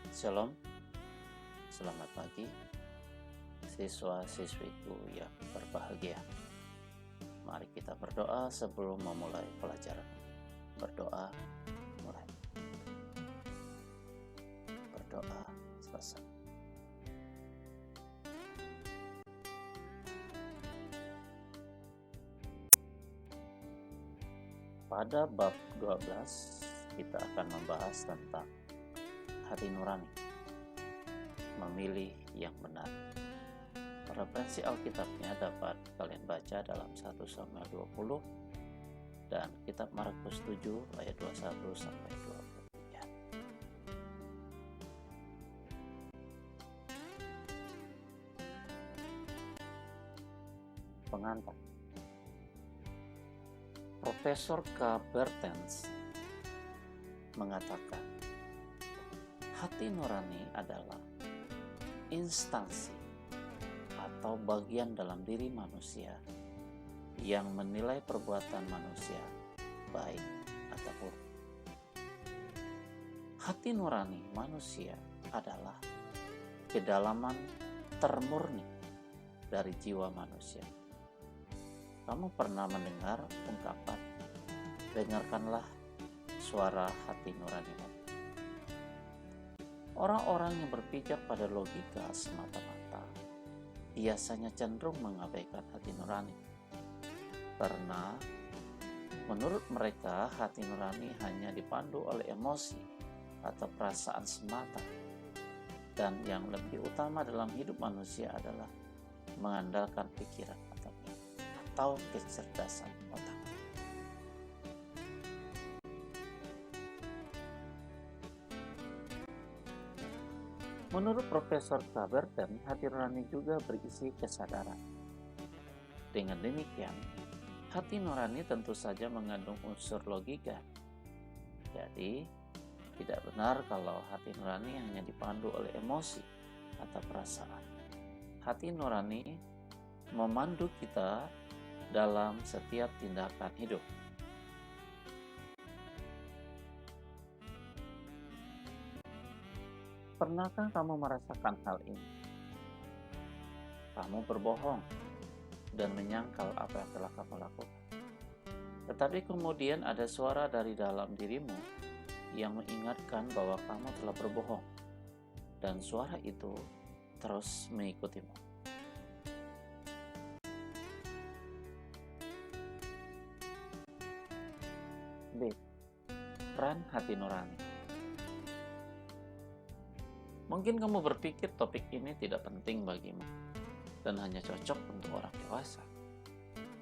Shalom, selamat pagi siswa-siswiku yang berbahagia. Mari kita berdoa sebelum memulai pelajaran. Berdoa, mulai. Berdoa, selesai. Pada bab 12 kita akan membahas tentang hati nurani, memilih yang benar. Referensi Alkitabnya dapat kalian baca dalam 1 Samuel 20 dan kitab Markus 7 ayat 21 sampai 23. Pengantar. Profesor K. Bertens mengatakan, hati nurani adalah instansi atau bagian dalam diri manusia yang menilai perbuatan manusia baik atau buruk. Hati nurani manusia adalah kedalaman termurni dari jiwa manusia. Kamu pernah mendengar ungkapan, dengarkanlah suara hati nuranimu. Orang-orang yang berpijak pada logika semata-mata biasanya cenderung mengabaikan hati nurani. Karena menurut mereka hati nurani hanya dipandu oleh emosi atau perasaan semata. Dan yang lebih utama dalam hidup manusia adalah mengandalkan pikiran atau kecerdasan otak. Menurut Profesor Bertens, hati nurani juga berisi kesadaran. Dengan demikian, hati nurani tentu saja mengandung unsur logika. Jadi, tidak benar kalau hati nurani hanya dipandu oleh emosi atau perasaan. Hati nurani memandu kita dalam setiap tindakan hidup. Pernahkah kamu merasakan hal ini? Kamu berbohong dan menyangkal apa yang telah kamu lakukan. Tetapi kemudian ada suara dari dalam dirimu yang mengingatkan bahwa kamu telah berbohong. Dan suara itu terus mengikutimu. B. Peran hati nurani. Mungkin kamu berpikir topik ini tidak penting bagimu dan hanya cocok untuk orang dewasa.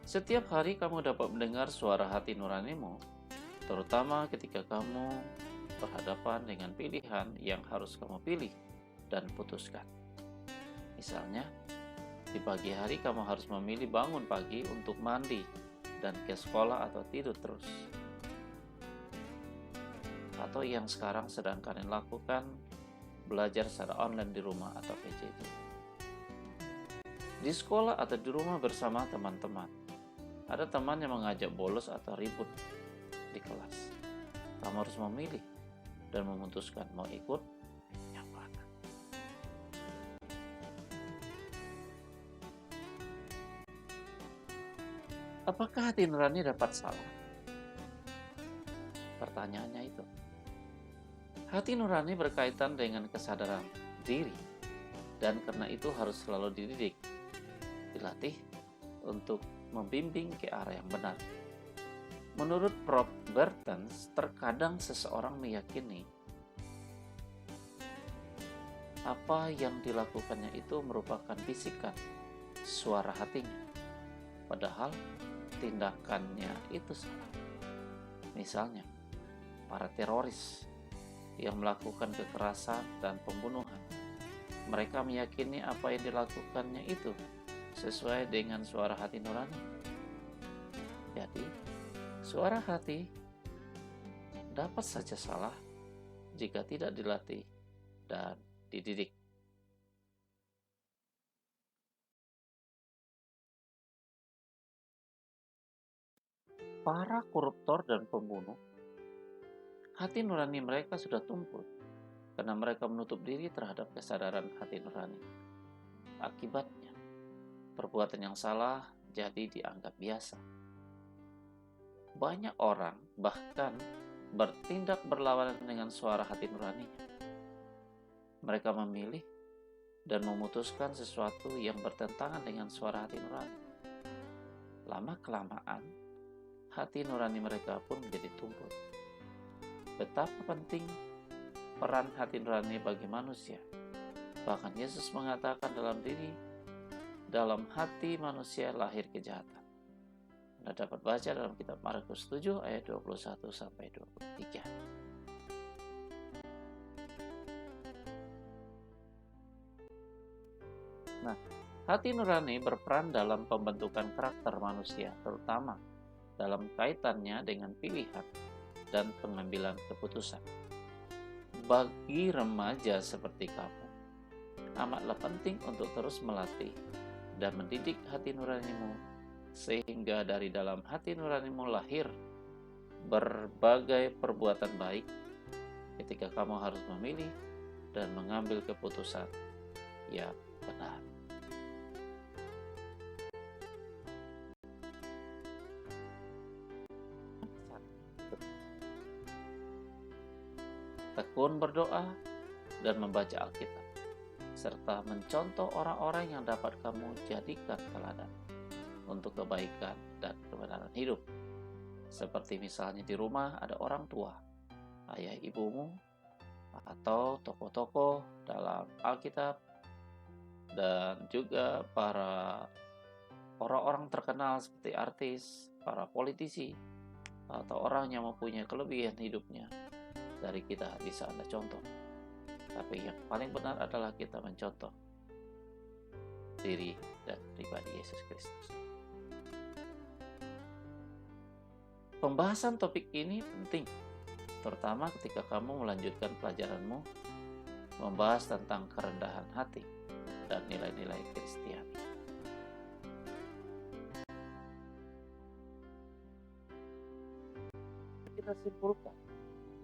Setiap hari kamu dapat mendengar suara hati nuranimu, terutama ketika kamu berhadapan dengan pilihan yang harus kamu pilih dan putuskan. Misalnya, di pagi hari kamu harus memilih bangun pagi untuk mandi dan ke sekolah atau tidur terus. Atau yang sekarang sedang kalian lakukan, belajar secara online di rumah atau PJJ. Di sekolah atau di rumah bersama teman-teman. Ada teman yang mengajak bolos atau ribut di kelas. Kamu harus memilih dan memutuskan mau ikut yang mana. Apakah hati nurani dapat salah? Pertanyaannya itu. Hati nurani berkaitan dengan kesadaran diri dan karena itu harus selalu dididik, dilatih untuk membimbing ke arah yang benar. Menurut Prof. Bertens, terkadang seseorang meyakini apa yang dilakukannya itu merupakan bisikan suara hatinya, padahal tindakannya itu salah. Misalnya, para teroris yang melakukan kekerasan dan pembunuhan. Mereka meyakini apa yang dilakukannya itu sesuai dengan suara hati nurani. Jadi, suara hati dapat saja salah jika tidak dilatih dan dididik. Para koruptor dan pembunuh, hati nurani mereka sudah tumpul karena mereka menutup diri terhadap kesadaran hati nurani. Akibatnya, perbuatan yang salah jadi dianggap biasa. Banyak orang bahkan bertindak berlawanan dengan suara hati nuraninya. Mereka memilih dan memutuskan sesuatu yang bertentangan dengan suara hati nurani. Lama-kelamaan, hati nurani mereka pun menjadi tumpul. Betapa penting peran hati nurani bagi manusia. Bahkan Yesus mengatakan dalam hati manusia lahir kejahatan. Anda dapat baca dalam kitab Markus 7 ayat 21 sampai 23. Nah, hati nurani berperan dalam pembentukan karakter manusia, terutama dalam kaitannya dengan pilihan dan pengambilan keputusan. Bagi remaja seperti kamu, amatlah penting untuk terus melatih dan mendidik hati nuranimu, sehingga dari dalam hati nuranimu lahir berbagai perbuatan baik ketika kamu harus memilih dan mengambil keputusan yang benar. Tekun berdoa dan membaca Alkitab, serta mencontoh orang-orang yang dapat kamu jadikan teladan untuk kebaikan dan kebenaran hidup. Seperti misalnya di rumah ada orang tua, ayah ibumu, atau tokoh-tokoh dalam Alkitab, dan juga para orang-orang terkenal seperti artis, para politisi, atau orang yang mempunyai kelebihan hidupnya. Dari kita bisa Anda contoh. Tapi yang paling benar adalah kita mencontoh diri dan pribadi Yesus Kristus. Pembahasan topik ini penting, terutama ketika kamu melanjutkan pelajaranmu membahas tentang kerendahan hati dan nilai-nilai Kristiani. Kita simpulkan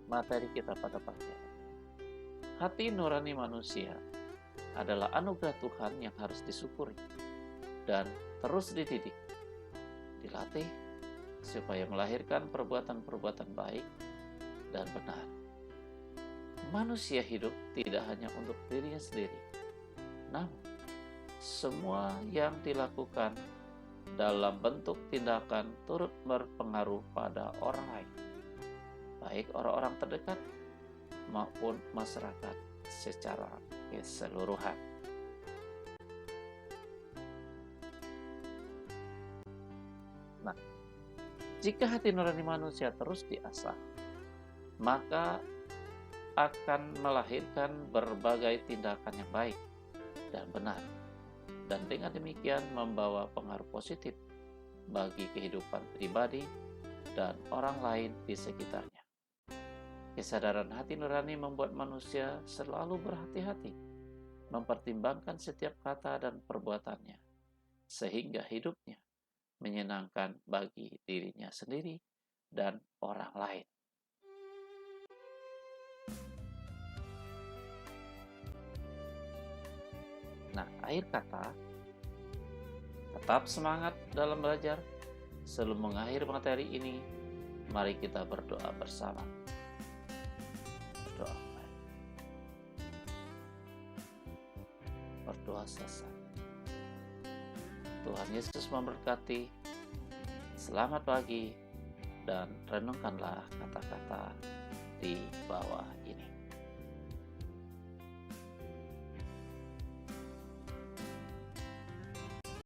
materi kita pada pagi hari. Hati nurani manusia adalah anugerah Tuhan yang harus disyukuri dan terus dididik, dilatih supaya melahirkan perbuatan-perbuatan baik dan benar. Manusia hidup tidak hanya untuk dirinya sendiri, namun semua yang dilakukan dalam bentuk tindakan turut berpengaruh pada orang lain, baik orang-orang terdekat maupun masyarakat secara keseluruhan. Nah, jika hati nurani manusia terus diasah, maka akan melahirkan berbagai tindakan yang baik dan benar, dan dengan demikian membawa pengaruh positif bagi kehidupan pribadi dan orang lain di sekitarnya. Kesadaran hati nurani membuat manusia selalu berhati-hati, mempertimbangkan setiap kata dan perbuatannya, sehingga hidupnya menyenangkan bagi dirinya sendiri dan orang lain. Nah, akhir kata, tetap semangat dalam belajar. Sebelum mengakhiri materi ini, mari kita berdoa bersama. Berdoa selesai. Tuhan Yesus memberkati. Selamat pagi dan renungkanlah kata-kata di bawah.